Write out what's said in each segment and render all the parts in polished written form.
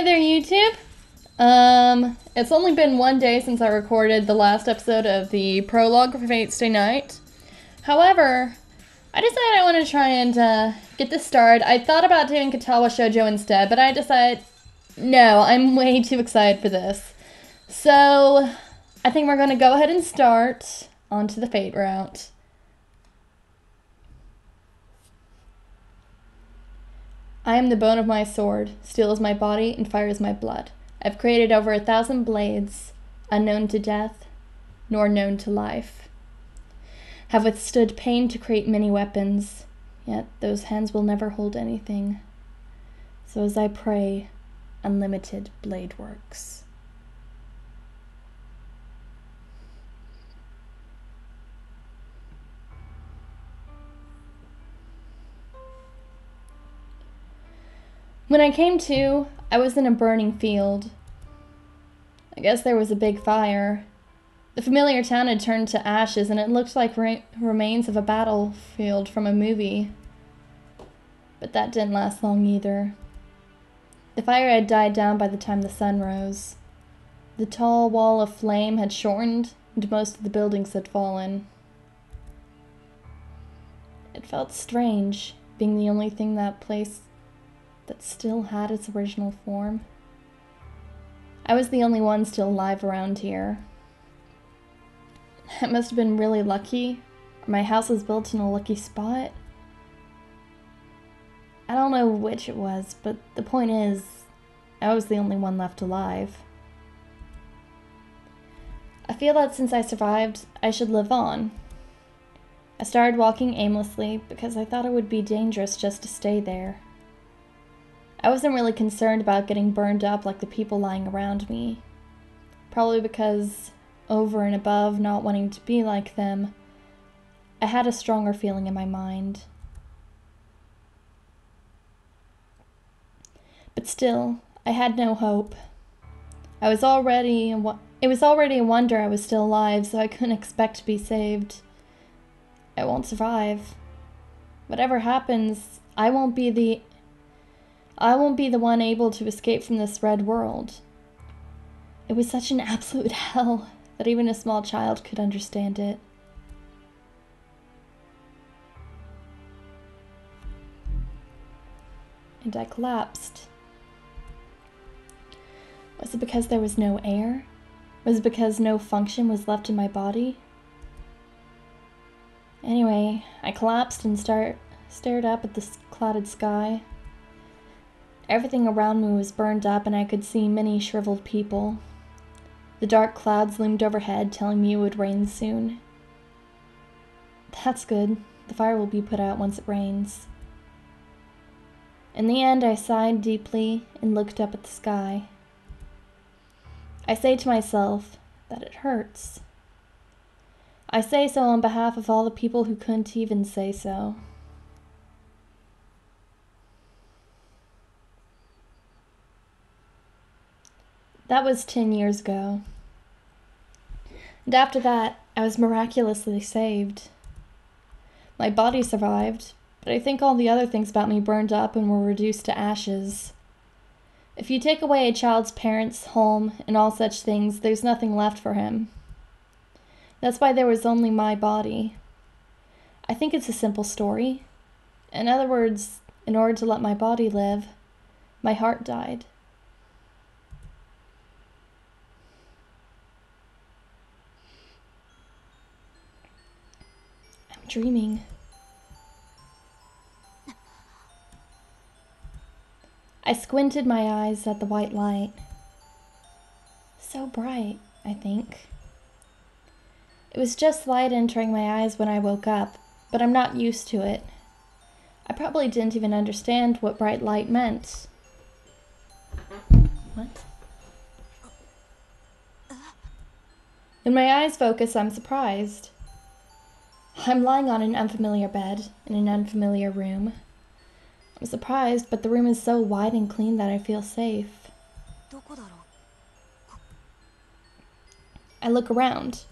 there, YouTube. It's only been one day since I recorded the last episode of the prologue for Fate's Day Night. However, I decided I want to try and get this started. I thought about doing Katawa Shoujo instead, but I decided, no, I'm way too excited for this. So, I think we're going to go ahead and start onto the Fate route. I am the bone of my sword, steel is my body, and fire is my blood. I've created over 1,000 blades, unknown to death, nor known to life. Have withstood pain to create many weapons, yet those hands will never hold anything. So as I pray, unlimited blade works. When I came to, I was in a burning field. I guess there was a big fire. The familiar town had turned to ashes, and it looked like remains of a battlefield from a movie. But that didn't last long either. The fire had died down by the time the sun rose. The tall wall of flame had shortened, and most of the buildings had fallen. It felt strange, being the only thing that still had its original form. I was the only one still alive around here. I must have been really lucky, or my house was built in a lucky spot. I don't know which it was, but the point is, I was the only one left alive. I feel that since I survived, I should live on. I started walking aimlessly because I thought it would be dangerous just to stay there. I wasn't really concerned about getting burned up like the people lying around me. Probably because, over and above not wanting to be like them, I had a stronger feeling in my mind. But still, I had no hope. It was already a wonder I was still alive, so I couldn't expect to be saved. I won't survive. Whatever happens, I won't be the one able to escape from this red world. It was such an absolute hell that even a small child could understand it. And I collapsed. Was it because there was no air? Was it because no function was left in my body? Anyway, I collapsed and stared up at the clouded sky. Everything around me was burned up, and I could see many shriveled people. The dark clouds loomed overhead, telling me it would rain soon. That's good. The fire will be put out once it rains. In the end, I sighed deeply and looked up at the sky. I say to myself that it hurts. I say so on behalf of all the people who couldn't even say so. That was 10 years ago. And after that, I was miraculously saved. My body survived, but I think all the other things about me burned up and were reduced to ashes. If you take away a child's parents, home, and all such things, there's nothing left for him. That's why there was only my body. I think it's a simple story. In other words, in order to let my body live, my heart died. Dreaming. I squinted my eyes at the white light. So bright, I think. It was just light entering my eyes when I woke up, but I'm not used to it. I probably didn't even understand what bright light meant. What? When my eyes focus, I'm surprised. I'm lying on an unfamiliar bed in an unfamiliar room. I'm surprised, but the room is so wide and clean that I feel safe. I look around.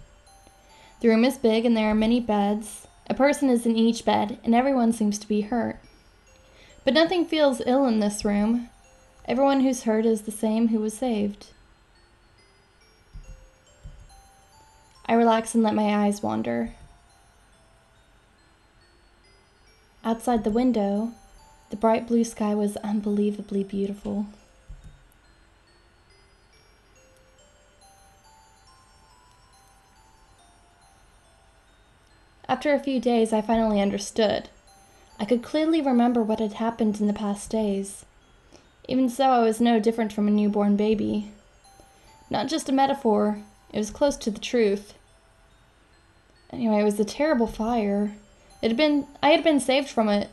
The room is big and there are many beds. A person is in each bed, and everyone seems to be hurt. But nothing feels ill in this room. Everyone who's hurt is the same who was saved. I relax and let my eyes wander. Outside the window, the bright blue sky was unbelievably beautiful. After a few days, I finally understood. I could clearly remember what had happened in the past days. Even so, I was no different from a newborn baby. Not just a metaphor, it was close to the truth. Anyway, it was a terrible fire. I had been saved from it.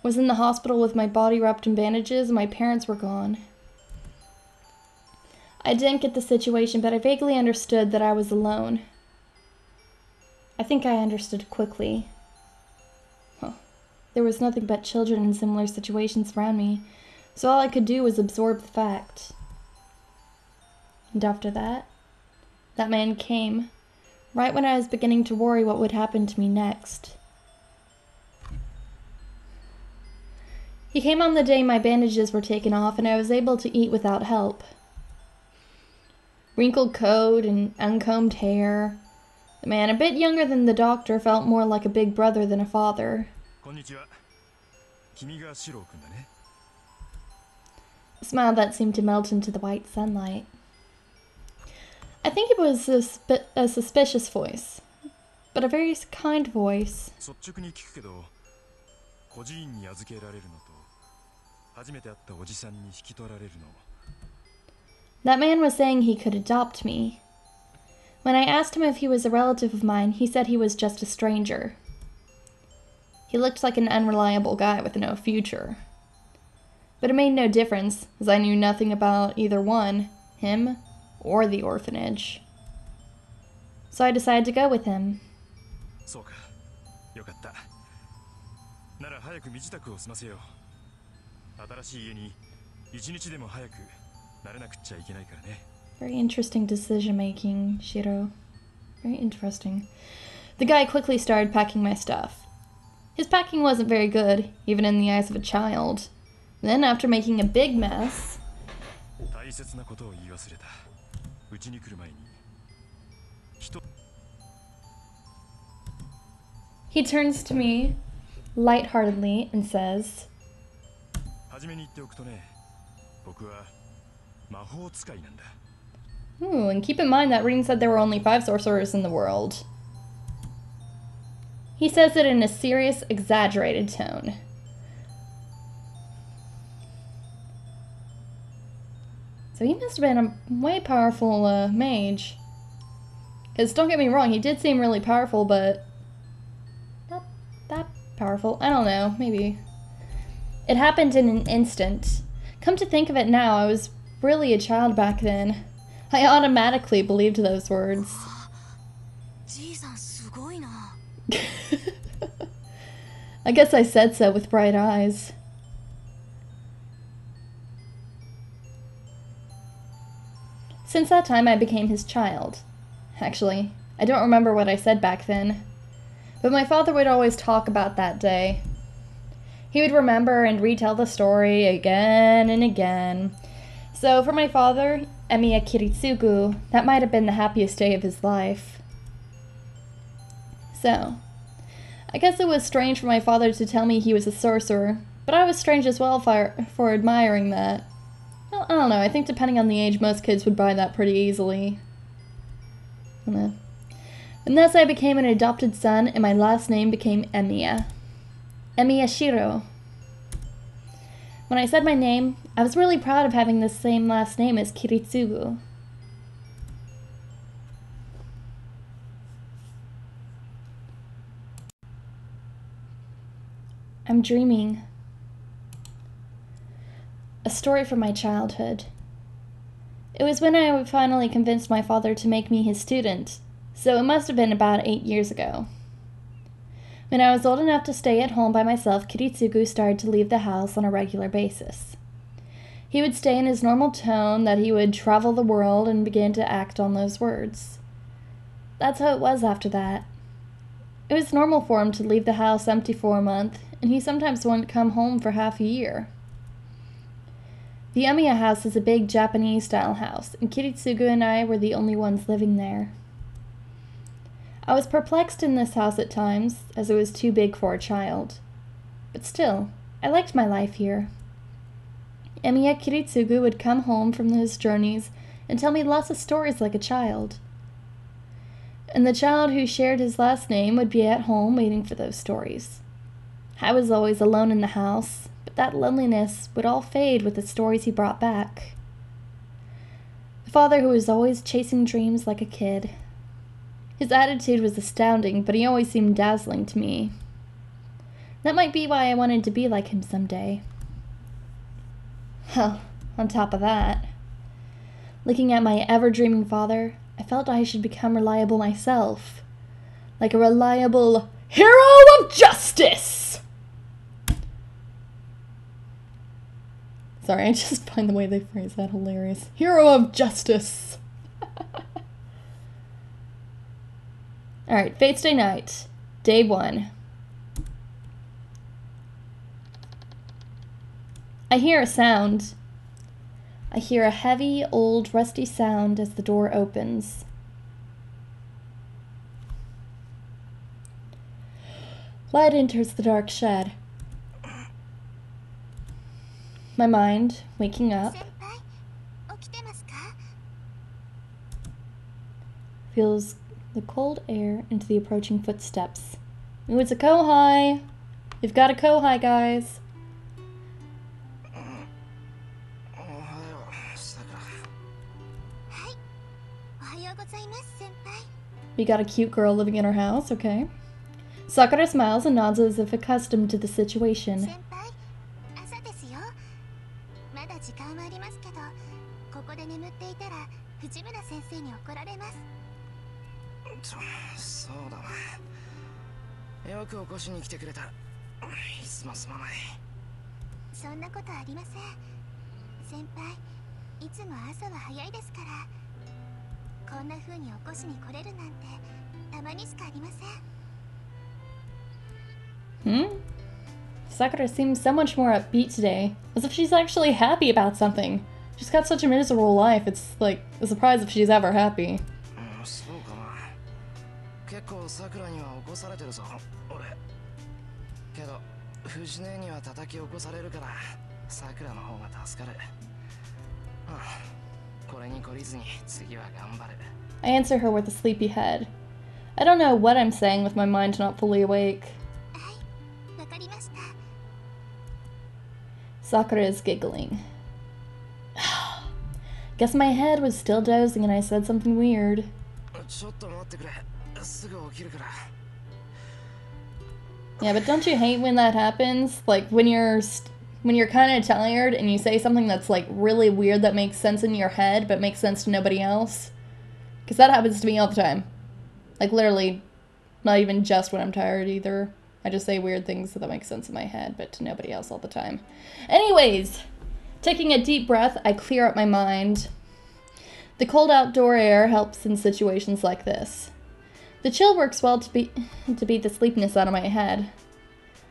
Was in the hospital with my body wrapped in bandages and my parents were gone. I didn't get the situation, but I vaguely understood that I was alone. I think I understood quickly. There was nothing but children in similar situations around me, so all I could do was absorb the fact. And after that man came, right when I was beginning to worry what would happen to me next. He came on the day my bandages were taken off and I was able to eat without help. Wrinkled coat and uncombed hair. The man, a bit younger than the doctor, felt more like a big brother than a father. Emiya Shirou. A smile that seemed to melt into the white sunlight. I think it was a suspicious voice, but a very kind voice. That man was saying he could adopt me. When I asked him if he was a relative of mine, he said he was just a stranger. He looked like an unreliable guy with no future. But it made no difference, as I knew nothing about either one, him or the orphanage. So I decided to go with him. Very interesting decision-making, Shirou. Very interesting. The guy quickly started packing my stuff. His packing wasn't very good, even in the eyes of a child. Then, after making a big mess, he turns to me lightheartedly and says, "Ooh, and keep in mind that Rin said there were only 5 sorcerers in the world." He says it in a serious, exaggerated tone. So he must have been a way powerful mage. Because don't get me wrong, he did seem really powerful, but not that powerful. I don't know, maybe. It happened in an instant. Come to think of it now, I was really a child back then. I automatically believed those words. I guess I said so with bright eyes. Since that time, I became his child. Actually, I don't remember what I said back then. But my father would always talk about that day. He would remember and retell the story again and again. So for my father, Emiya Kiritsugu, that might have been the happiest day of his life. So, I guess it was strange for my father to tell me he was a sorcerer, but I was strange as well for admiring that. Well, I don't know, I think depending on the age, most kids would buy that pretty easily. I don't know. And thus I became an adopted son, and my last name became Emiya. Emiya Shirou. When I said my name, I was really proud of having the same last name as Kiritsugu. I'm dreaming. A story from my childhood. It was when I finally convinced my father to make me his student, so it must have been about 8 years ago. When I was old enough to stay at home by myself, Kiritsugu started to leave the house on a regular basis. He would stay in his normal tone that he would travel the world and begin to act on those words. That's how it was after that. It was normal for him to leave the house empty for a month, and he sometimes wouldn't come home for half a year. The Emiya house is a big Japanese-style house, and Kiritsugu and I were the only ones living there. I was perplexed in this house at times, as it was too big for a child. But still, I liked my life here. Emiya Kiritsugu would come home from his journeys and tell me lots of stories like a child. And the child who shared his last name would be at home waiting for those stories. I was always alone in the house, but that loneliness would all fade with the stories he brought back. The father who was always chasing dreams like a kid. His attitude was astounding, but he always seemed dazzling to me. That might be why I wanted to be like him someday. Well, on top of that, looking at my ever-dreaming father, I felt I should become reliable myself. Like a reliable hero of justice! Sorry, I just find the way they phrase that hilarious. Hero of justice! Alright, Fate's Day night. Day 1. I hear a sound. I hear a heavy, old, rusty sound as the door opens. Light enters the dark shed. My mind, waking up, feels the cold air into the approaching footsteps. Ooh, it's a kohai! We've got a kohai, guys! We got a cute girl living in our house, okay. Sakura smiles and nods as if accustomed to the situation. Sakura seems so much more upbeat today, as if she's actually happy about something. She's got such a miserable life, it's like a surprise if she's ever happy. I answer her with a sleepy head. I don't know what I'm saying with my mind not fully awake. Sakura is giggling. Guess my head was still dozing and I said something weird. Yeah, but don't you hate when that happens? Like when you're kind of tired and you say something that's like really weird that makes sense in your head but makes sense to nobody else? Because that happens to me all the time. Like literally, not even just when I'm tired either. I just say weird things that make sense in my head, but to nobody else all the time. Anyways, taking a deep breath, I clear up my mind. The cold outdoor air helps in situations like this. The chill works well to beat the sleepiness out of my head.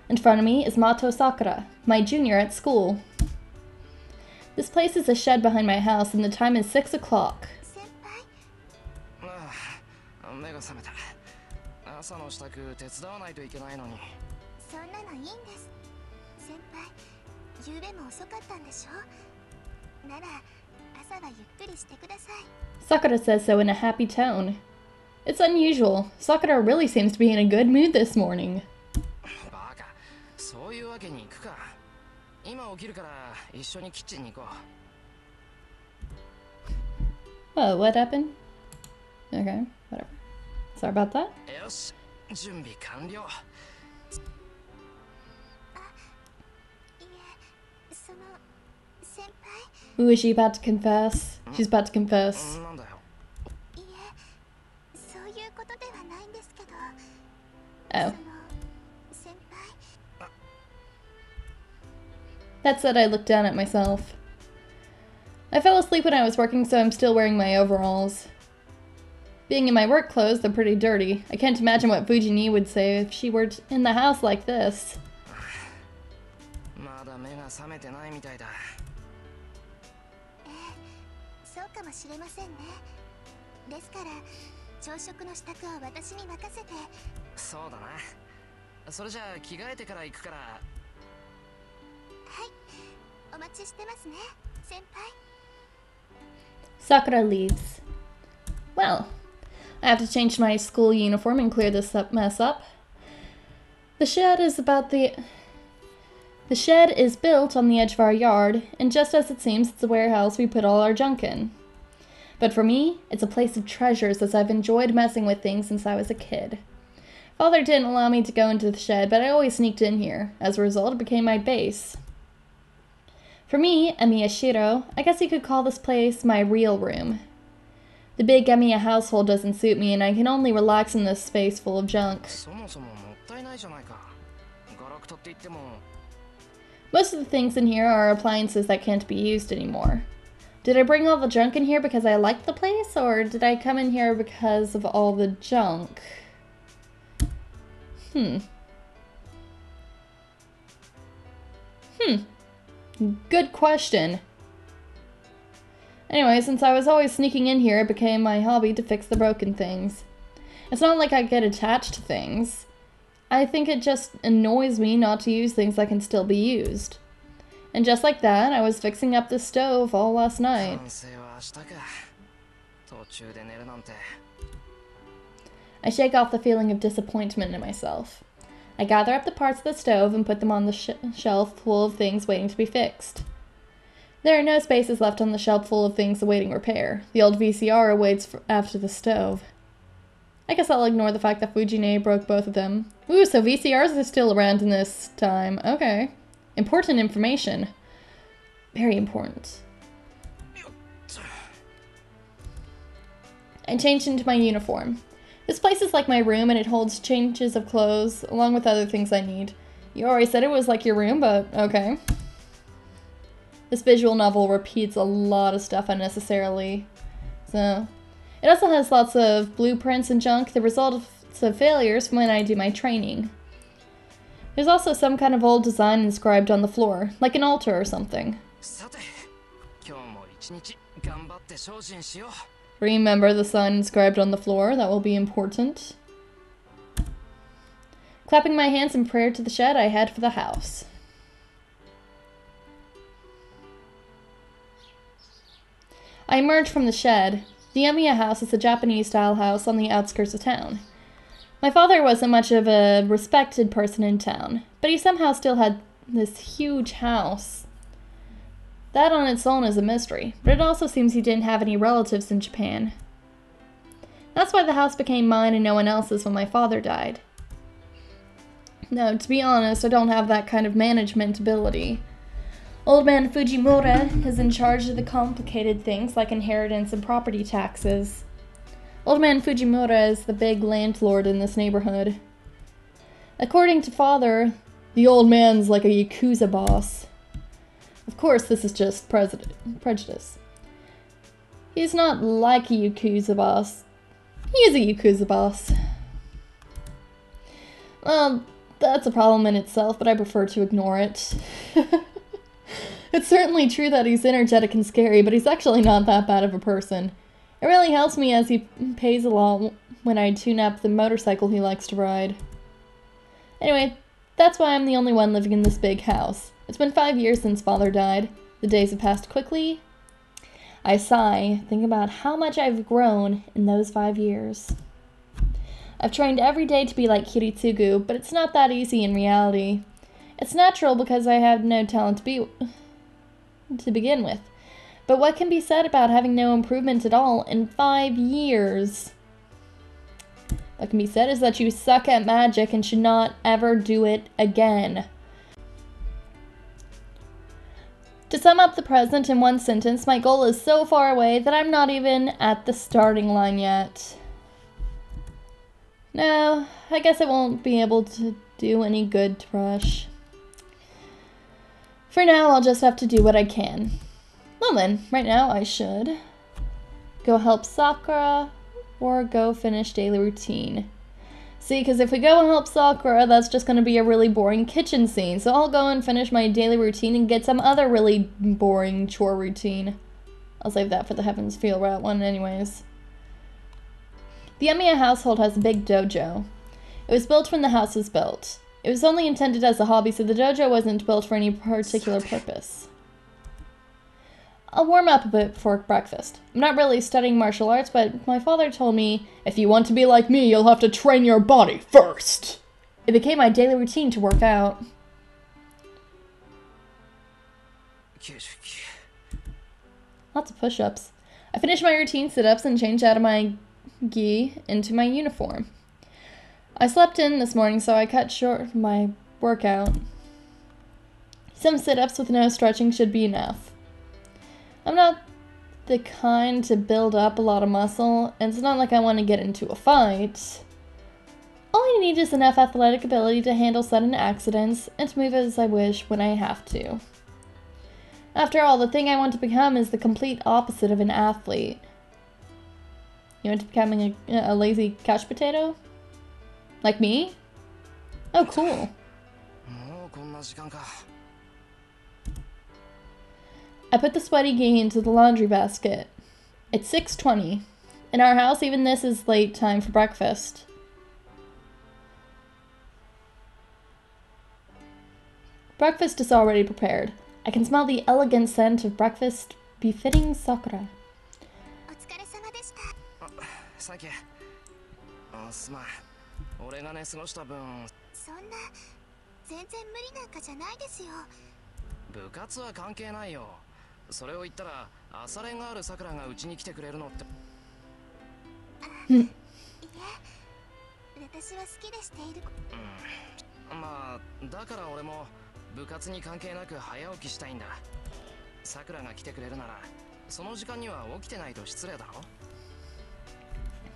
In front of me is Mato Sakura, my junior at school. This place is a shed behind my house, and the time is 6 o'clock. Sakura says so in a happy tone. It's unusual. Sakura really seems to be in a good mood this morning. Oh, what happened? Okay, whatever. Sorry about that. Ooh, is she about to confess? She's about to confess. Oh. That said, I looked down at myself. I fell asleep when I was working, so I'm still wearing my overalls. Being in my work clothes, they're pretty dirty. I can't imagine what Fujini would say if she were in the house like this. Sakura leaves. Well, I have to change my school uniform and clear this mess up. The shed is built on the edge of our yard, and just as it seems, it's a warehouse we put all our junk in. But for me, it's a place of treasures, as I've enjoyed messing with things since I was a kid. Father didn't allow me to go into the shed, but I always sneaked in here. As a result, it became my base. For me, Emiya Shirou, I guess you could call this place my real room. The big Emiya household doesn't suit me, and I can only relax in this space full of junk. Most of the things in here are appliances that can't be used anymore. Did I bring all the junk in here because I liked the place, or did I come in here because of all the junk? Good question. Anyway, since I was always sneaking in here, it became my hobby to fix the broken things. It's not like I get attached to things. I think it just annoys me not to use things that can still be used. And just like that, I was fixing up the stove all last night. I shake off the feeling of disappointment in myself. I gather up the parts of the stove and put them on the shelf full of things waiting to be fixed. There are no spaces left on the shelf full of things awaiting repair. The old VCR awaits after the stove. I guess I'll ignore the fact that Fujine broke both of them. Ooh, so VCRs are still around in this time. Okay. Important information. Very important. I changed into my uniform. This place is like my room, and it holds changes of clothes, along with other things I need. You already said it was like your room, but okay. This visual novel repeats a lot of stuff unnecessarily. So, it also has lots of blueprints and junk, the result of failures from when I do my training. There's also some kind of old design inscribed on the floor, like an altar or something. Remember the sign inscribed on the floor, that will be important. Clapping my hands in prayer to the shed, I head for the house. I emerge from the shed. The Emiya house is a Japanese-style house on the outskirts of town. My father wasn't much of a respected person in town, but he somehow still had this huge house. That on its own is a mystery, but it also seems he didn't have any relatives in Japan. That's why the house became mine and no one else's when my father died. No, to be honest, I don't have that kind of management ability. Old man Fujimura is in charge of the complicated things like inheritance and property taxes. Old man Fujimura is the big landlord in this neighborhood. According to father, the old man's like a Yakuza boss. Of course, this is just prejudice. He's not like a Yakuza boss. He is a Yakuza boss. Well, that's a problem in itself, but I prefer to ignore it. It's certainly true that he's energetic and scary, but he's actually not that bad of a person. It really helps me as he pays a lot when I tune up the motorcycle he likes to ride. Anyway, that's why I'm the only one living in this big house. It's been 5 years since father died. The days have passed quickly. I sigh, think about how much I've grown in those 5 years. I've trained every day to be like Kiritsugu, but it's not that easy in reality. It's natural because I have no talent to begin with. But what can be said about having no improvement at all in 5 years? What can be said is that you suck at magic and should not ever do it again. To sum up the present in one sentence, my goal is so far away that I'm not even at the starting line yet. No, I guess I won't be able to do any good to rush. For now, I'll just have to do what I can. Well then, right now I should go help Sakura or go finish daily routine. See, because if we go and help Sakura, that's just going to be a really boring kitchen scene. So I'll go and finish my daily routine and get some other really boring chore routine. I'll save that for the Heavens Feel Route one anyways. The Emiya household has a big dojo. It was built when the house was built. It was only intended as a hobby, so the dojo wasn't built for any particular purpose. I'll warm up a bit before breakfast. I'm not really studying martial arts, but my father told me, if you want to be like me, you'll have to train your body first. It became my daily routine to work out. Lots of push-ups. I finished my routine sit-ups and changed out of my gi into my uniform. I slept in this morning, so I cut short my workout. Some sit-ups with no stretching should be enough. I'm not the kind to build up a lot of muscle, and it's not like I want to get into a fight. All I need is enough athletic ability to handle sudden accidents and to move as I wish when I have to. After all, the thing I want to become is the complete opposite of an athlete. You want to becoming a lazy couch potato? Like me? Oh, cool. I put the sweaty gi into the laundry basket. It's 6:20. In our house, even this is late time for breakfast. Breakfast is already prepared. I can smell the elegant scent of breakfast befitting Sakura.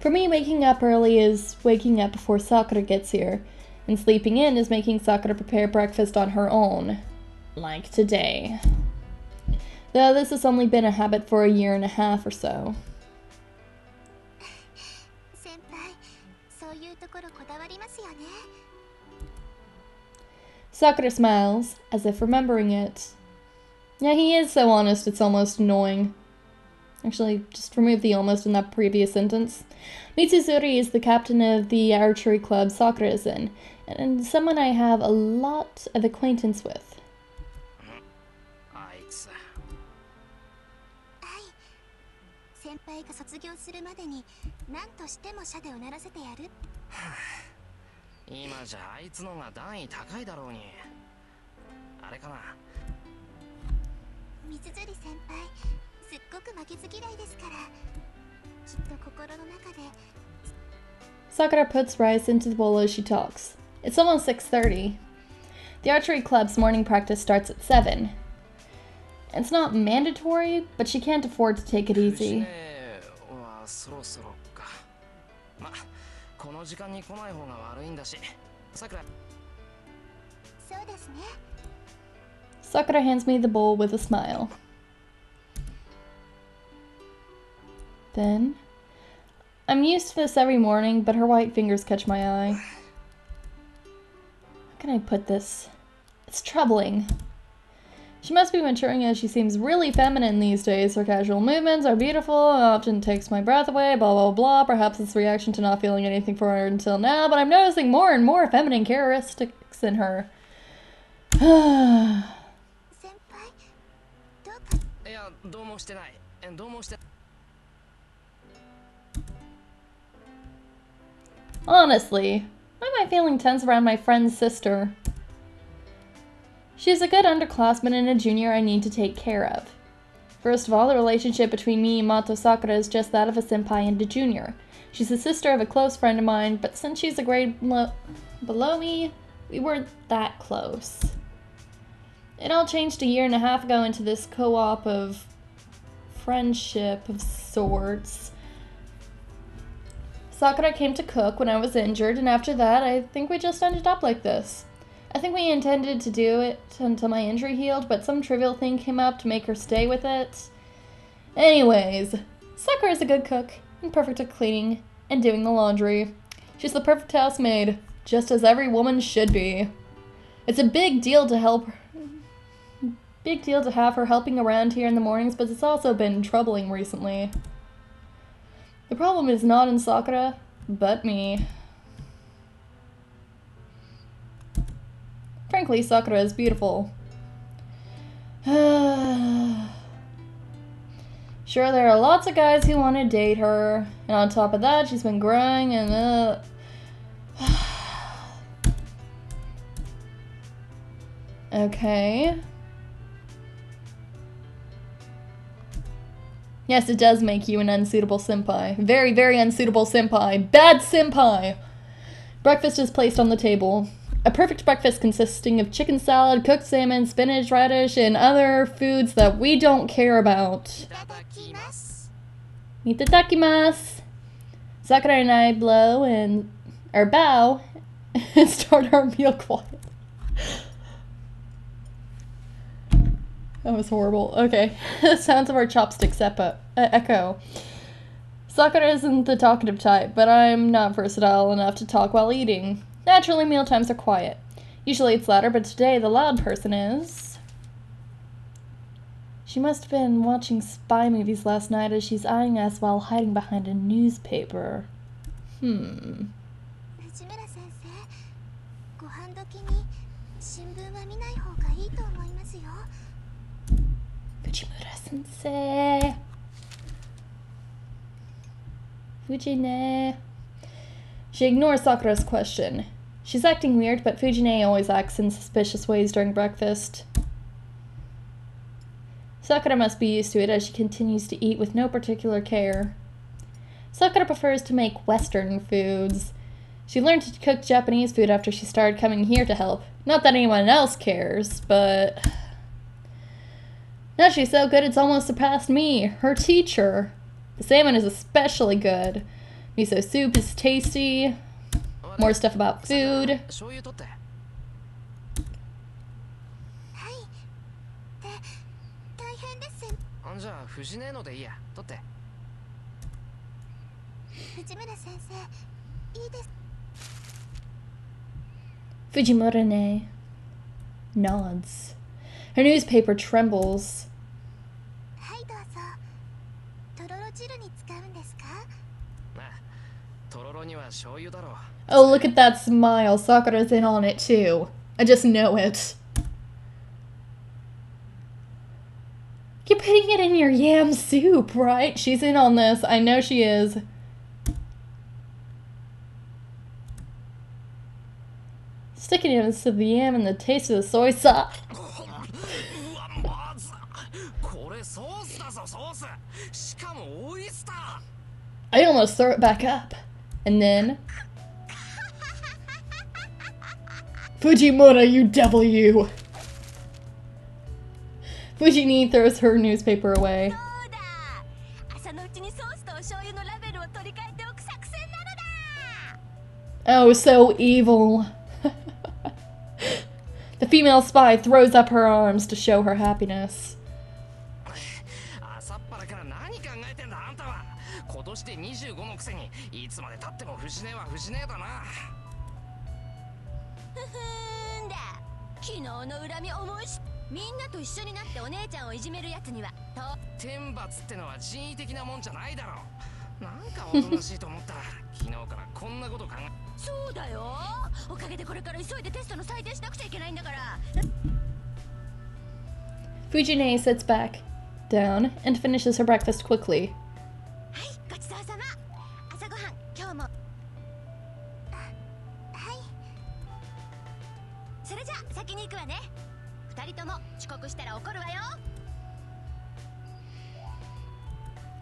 For me, waking up early is waking up before Sakura gets here, and sleeping in is making Sakura prepare breakfast on her own, like today. Though this has only been a habit for 1.5 years or so. Sakura smiles, as if remembering it. Yeah, he is so honest, it's almost annoying. Actually, just remove the almost in that previous sentence. Mitsuzuri is the captain of the archery club Sakura is in, and someone I have a lot of acquaintance with. Sakura puts rice into the bowl as she talks. It's almost 6:30. The archery club's morning practice starts at 7. It's not mandatory, but she can't afford to take it easy. Sakura hands me the bowl with a smile. Then, I'm used to this every morning, but her white fingers catch my eye. How can I put this? It's troubling. She must be maturing as she seems really feminine these days. Her casual movements are beautiful, often takes my breath away, blah blah blah. Perhaps it's a reaction to not feeling anything for her until now, but I'm noticing more and more feminine characteristics in her. Honestly, why am I feeling tense around my friend's sister? She's a good underclassman and a junior I need to take care of. First of all, the relationship between me and Mato Sakura is just that of a senpai and a junior. She's the sister of a close friend of mine, but since she's a grade below me, we weren't that close. It all changed 1.5 years ago into this co-op of friendship of sorts. Sakura came to cook when I was injured, and after that, I think we just ended up like this. I think we intended to do it until my injury healed, but some trivial thing came up to make her stay with it. Anyways, Sakura is a good cook, and perfect at cleaning and doing the laundry. She's the perfect housemaid, just as every woman should be. It's a big deal to help Big deal to have her helping around here in the mornings, but it's also been troubling recently. The problem is not in Sakura, but me. Frankly, Sakura is beautiful. Sure, there are lots of guys who want to date her, and on top of that, she's been growing and okay. Yes, it does make you an unsuitable senpai. Very, very unsuitable senpai. Bad senpai! Breakfast is placed on the table. A perfect breakfast consisting of chicken salad, cooked salmon, spinach, radish, and other foods that we don't care about. Itadakimasu! Sakura and I bow and start our meal quiet. That was horrible. Okay. The sounds of our chopsticks echo. Sakura isn't the talkative type, but I'm not versatile enough to talk while eating. Naturally, mealtimes are quiet. Usually it's louder, but today the loud person is. She must have been watching spy movies last night as she's eyeing us while hiding behind a newspaper. Fujimura-sensei. Fujine. She ignores Sakura's question. She's acting weird, but Fujine always acts in suspicious ways during breakfast. Sakura must be used to it as she continues to eat with no particular care. Sakura prefers to make Western foods. She learned to cook Japanese food after she started coming here to help. Not that anyone else cares, but... now she's so good it's almost surpassed me, her teacher. The salmon is especially good. Miso soup is tasty. More stuff about food. Fujimura-ne nods. Her newspaper trembles. Oh, look at that smile. Sakura's in on it too. I just know it. You're putting it in your yam soup, right? She's in on this. I know she is. Stickiness of the yam and the taste of the soy sauce. I almost throw it back up. And then... Fujimura, you devil, you! Fujini throws her newspaper away. Oh, so evil. The female spy throws up her arms to show her happiness. Fujine sits back down and finishes her breakfast quickly.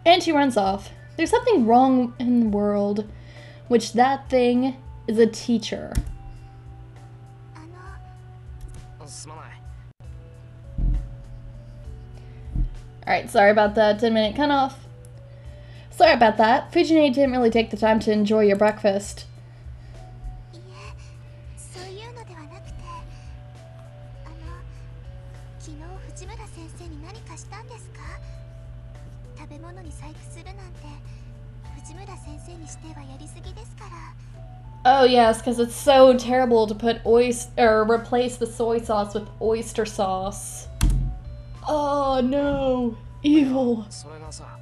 And she runs off. There's something wrong in the world, which that thing is a teacher. Alright, sorry about that 10-minute cutoff. Sorry about that. Fujine didn't really take the time to enjoy your breakfast. Oh yes, because it's so terrible to put replace the soy sauce with oyster sauce. Oh no! Evil! それがさ、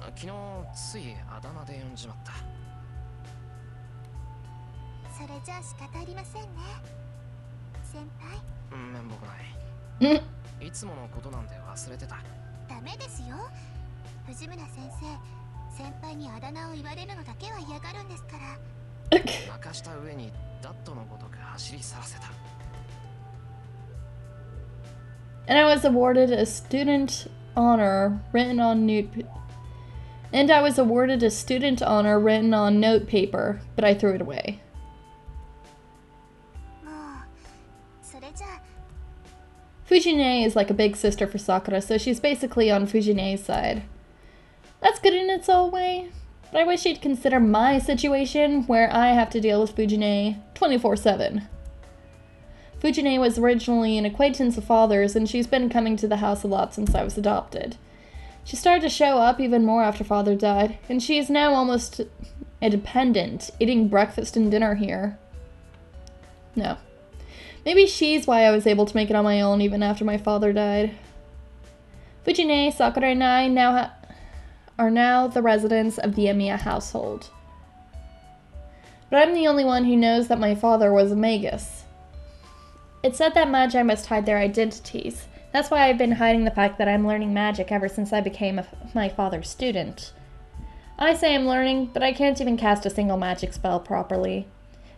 昨日ついあだ名で呼んじまった。それじゃあ仕方ありませんね。先輩。めんぼくない。んいつものことなんで忘れてた。ダメですよ。藤村先生、先輩にあだ名を言われるのだけは嫌がるんですから。泣かした上にダットのごとく走り去らせた。And I was awarded a student honor written on note paper, but I threw it away. もうそれじゃあ。 Fujine is like a big sister for Sakura, so she's basically on Fujine's side. That's good in its own way, but I wish she'd consider my situation where I have to deal with Fujine 24/7. Fujine was originally an acquaintance of father's, and she's been coming to the house a lot since I was adopted. She started to show up even more after father died, and she is now almost independent, eating breakfast and dinner here. No. Maybe she's why I was able to make it on my own even after my father died. Fujine, Sakura, and I are now the residents of the Emiya household. But I'm the only one who knows that my father was a magus. It's said that magi must hide their identities. That's why I've been hiding the fact that I'm learning magic ever since I became my father's student. I say I'm learning, but I can't even cast a single magic spell properly.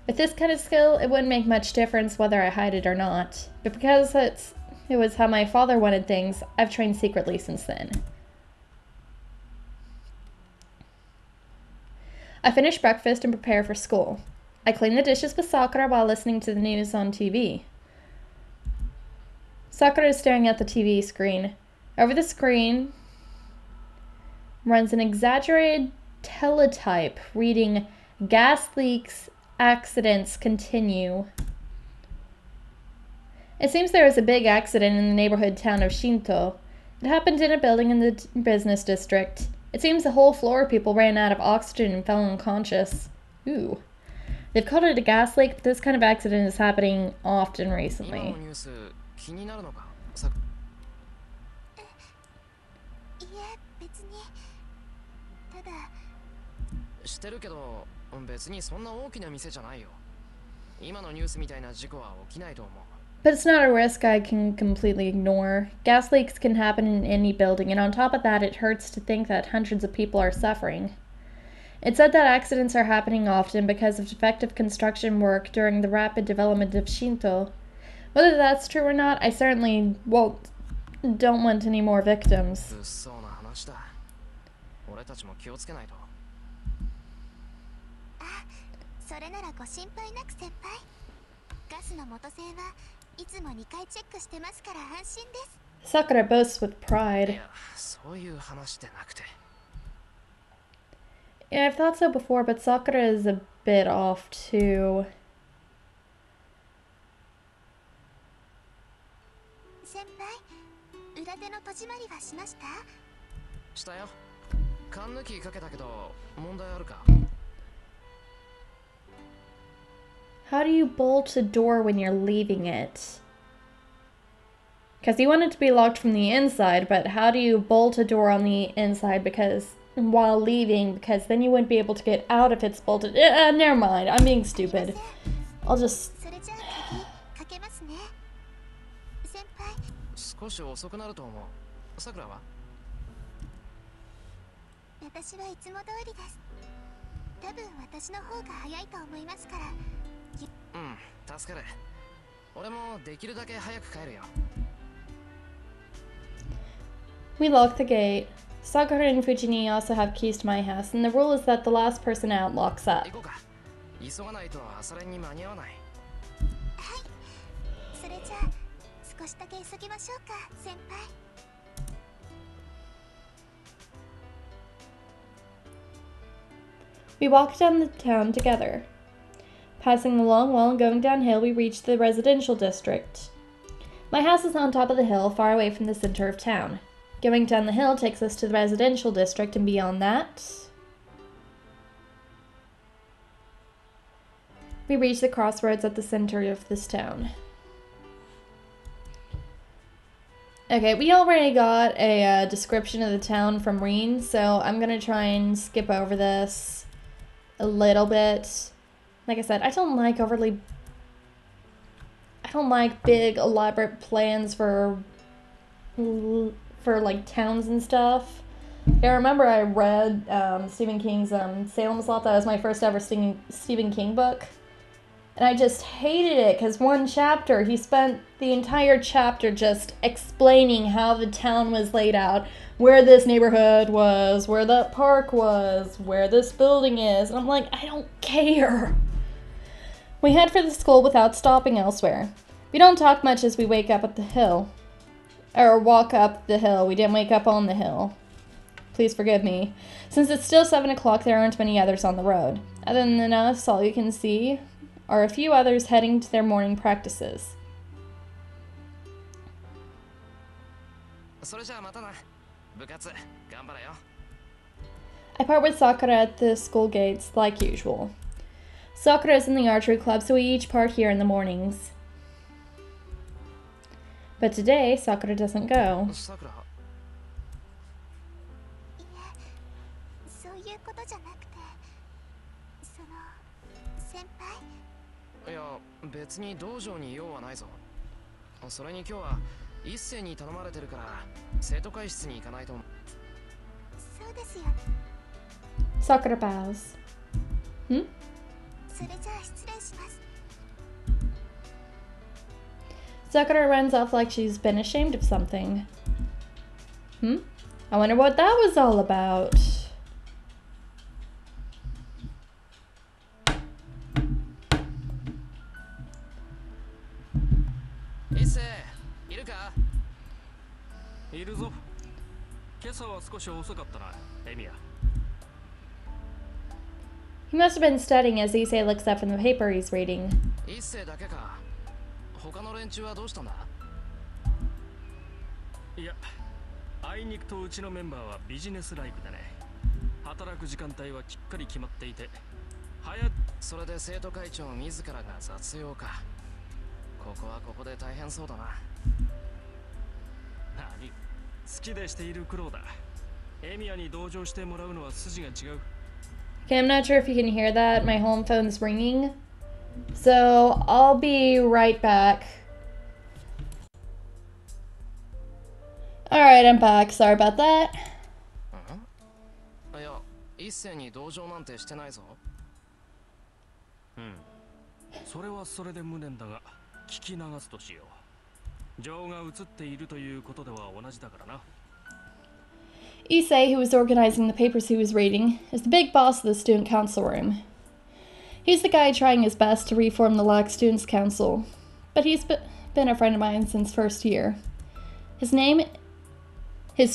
With this kind of skill, it wouldn't make much difference whether I hide it or not. But because it was how my father wanted things, I've trained secretly since then. I finish breakfast and prepare for school. I clean the dishes with Sakura while listening to the news on TV. Sakura is staring at the TV screen. Over the screen runs an exaggerated teletype reading, "Gas leaks, accidents continue." It seems there was a big accident in the neighborhood town of Shinto. It happened in a building in the business district. It seems the whole floor of people ran out of oxygen and fell unconscious. Ooh. They've called it a gas leak, but this kind of accident is happening often recently. 気になるのか。いえ、別に。ただ。してるけど、別にそんな大きな店じゃないよ。今のニュースみたいな事故は起きないと思う。But it's not a risk I can completely ignore. Gas leaks can happen in any building, and on top of that, it hurts to think that hundreds of people are suffering. It's said that accidents are happening often because of defective construction work during the rapid development of Shinto. Whether that's true or not, I certainly don't want any more victims. そうな話だ。俺たちも気をつけないと。あ、それならご心配なく先輩。ガスの元栓はいつも2回チェックしてますから安心です。Sakura boasts with pride. いや、そういう話でなくて。Yeah, I've thought so before, but Sakura is a bit off too. 先輩、裏手の戸締まりはしました？したよ。缶抜きかけたけど問題あるか？ How do you bolt a door when you're leaving it? Because you want it to be locked from the inside, but how do you bolt a door on the inside while leaving? Because then you wouldn't be able to get out if it's bolted. Never mind. I'm being stupid. I'll just... それじゃあかけますね。先輩。少し遅くなると思う。さくらは？私はいつも通りです。多分私の方が早いと思いますから。うん、助かる。俺もできるだけ早く帰るよ。We lock the gate. Sakura and Fujini also have keys to my house, and the rule is that the last person out locks up. 行こうか。急がないと朝練に間に合わない。はい。それじゃあ少しだけ急ぎましょうか、先輩。We walk down the town together. Passing the long wall and going downhill, we reach the residential district. My house is on top of the hill, far away from the center of town. Going down the hill takes us to the residential district, and beyond that, we reach the crossroads at the center of this town. Okay, we already got a description of the town from Reen, so I'm gonna try and skip over this a little bit. Like I said, I don't like big elaborate plans for like towns and stuff. I remember I read Stephen King's Salem's Lot. That was my first ever Stephen King book. And I just hated it because one chapter, he spent the entire chapter just explaining how the town was laid out, where this neighborhood was, where that park was, where this building is. And I'm like, I don't care. We head for the school without stopping elsewhere. We don't talk much as we wake up at the hill. Or walk up the hill. We didn't wake up on the hill. Please forgive me. Since it's still 7 o'clock, there aren't many others on the road. Other than us, all you can see are a few others heading to their morning practices. I part with Sakura at the school gates, like usual. Sakura is in the archery club, so we each part here in the mornings. But today, Sakura doesn't go. Sakura bows. Sakura runs off like she's been ashamed of something. I wonder what that was all about. He must have been studying as Issei looks up from the paper he's reading. Okay, I'm not sure if you can hear that. My home phone's ringing. So I'll be right back. Alright, I'm back. Sorry about that. Issei, who was organizing the papers he was reading, is the big boss of the student council room. He's the guy trying his best to reform the Lax Students' Council, but he's been a friend of mine since first year. His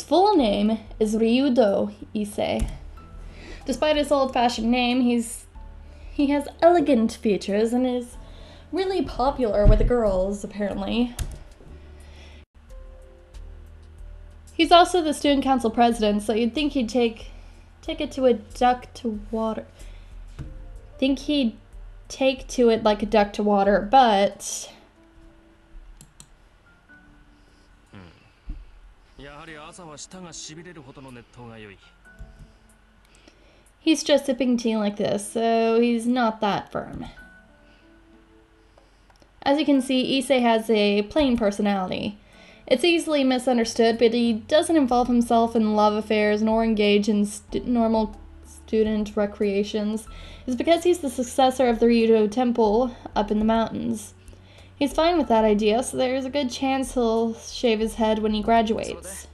full name is Ryudo Issei. Despite his old-fashioned name, he has elegant features and is really popular with the girls, apparently. He's also the student council president, so you'd think he'd take it to a duck to water. Think he'd take to it like a duck to water, but he's just sipping tea like this, so he's not that firm. As you can see, Issei has a plain personality. It's easily misunderstood, but he doesn't involve himself in love affairs nor engage in normal student recreations. It's because he's the successor of the Ryudo Temple up in the mountains. He's fine with that idea, so there's a good chance he'll shave his head when he graduates.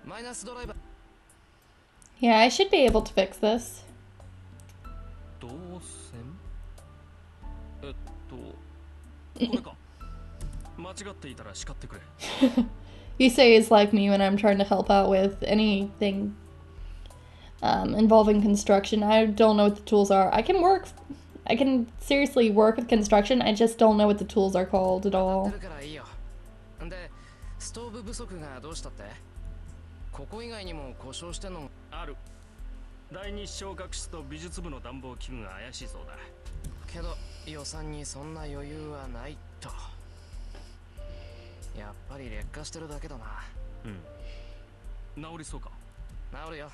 マイナスドライバー Yeah, I should be able to fix this. 導線これか。間違っていたら叱ってくれ。You say it's like me when I'm trying to help out with anything involving construction. I don't know what the tools are. I can seriously work with construction. I just don't know what the tools are called at all. 当たってるからいいよ。で、ストーブ不足がどうしたって？ここ以外にも故障してんのある。第二昇格室と美術部の暖房器具が怪しいそうだ。けど予算にそんな余裕はないと。やっぱり劣化してるだけだな。うん。治りそうか。治るよ。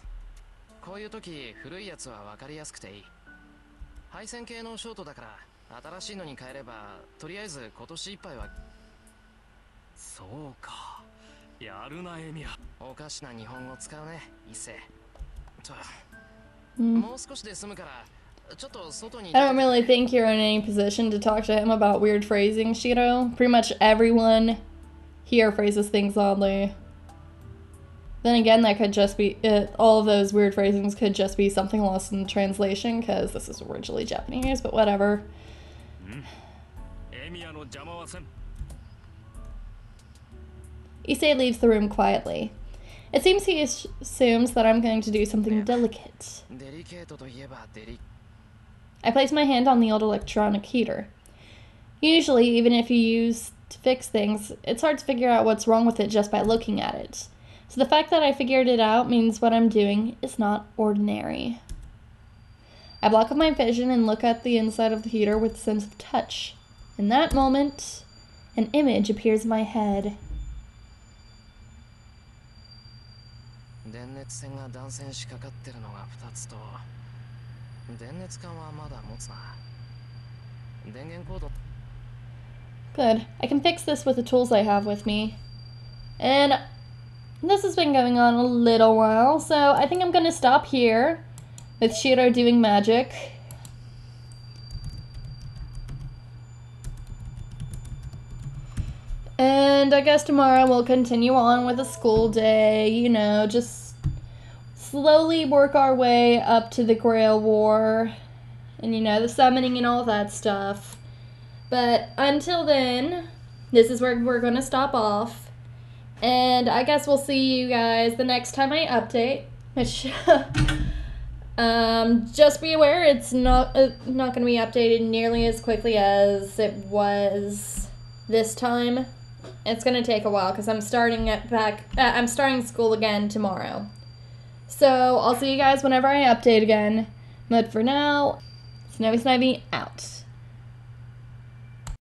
こういう時古いやつは分かりやすくていい。配線系のショートだから新しいのに変えればとりあえず今年いっぱいは。そうか。やるなエミヤ。おかしな日本語使うね一世。と、Mm. もう少しで済むからちょっと外に。 I don't really think you're in any position to talk to him about weird phrasing, Shiro. Pretty much everyone here phrases things oddly. Then again, that could just be all of those weird phrasings could just be something lost in translation because this is originally Japanese, but whatever. Issei leaves the room quietly. It seems he assumes that I'm going to do something delicate. I place my hand on the old electronic heater. Usually, even if you use to fix things, it's hard to figure out what's wrong with it just by looking at it. So the fact that I figured it out means what I'm doing is not ordinary. I block my vision and look at the inside of the heater with a sense of touch. In that moment, an image appears in my head. 電熱線が断線しかかってるのが2つと電熱管はまだ持つな。電源コード Good. I can fix this with the tools I have with me. And this has been going on a little while, so I think I'm gonna stop here with Shiro doing magic. And I guess tomorrow we'll continue on with a school day, you know, just slowly work our way up to the Grail War and, you know, the summoning and all that stuff. But until then, this is where we're going to stop off. And I guess we'll see you guys the next time I update. Which, just be aware, it's not going to be updated nearly as quickly as it was this time. It's going to take a while because I'm starting I'm starting school again tomorrow. So I'll see you guys whenever I update again. But for now, Snowy Snivy out.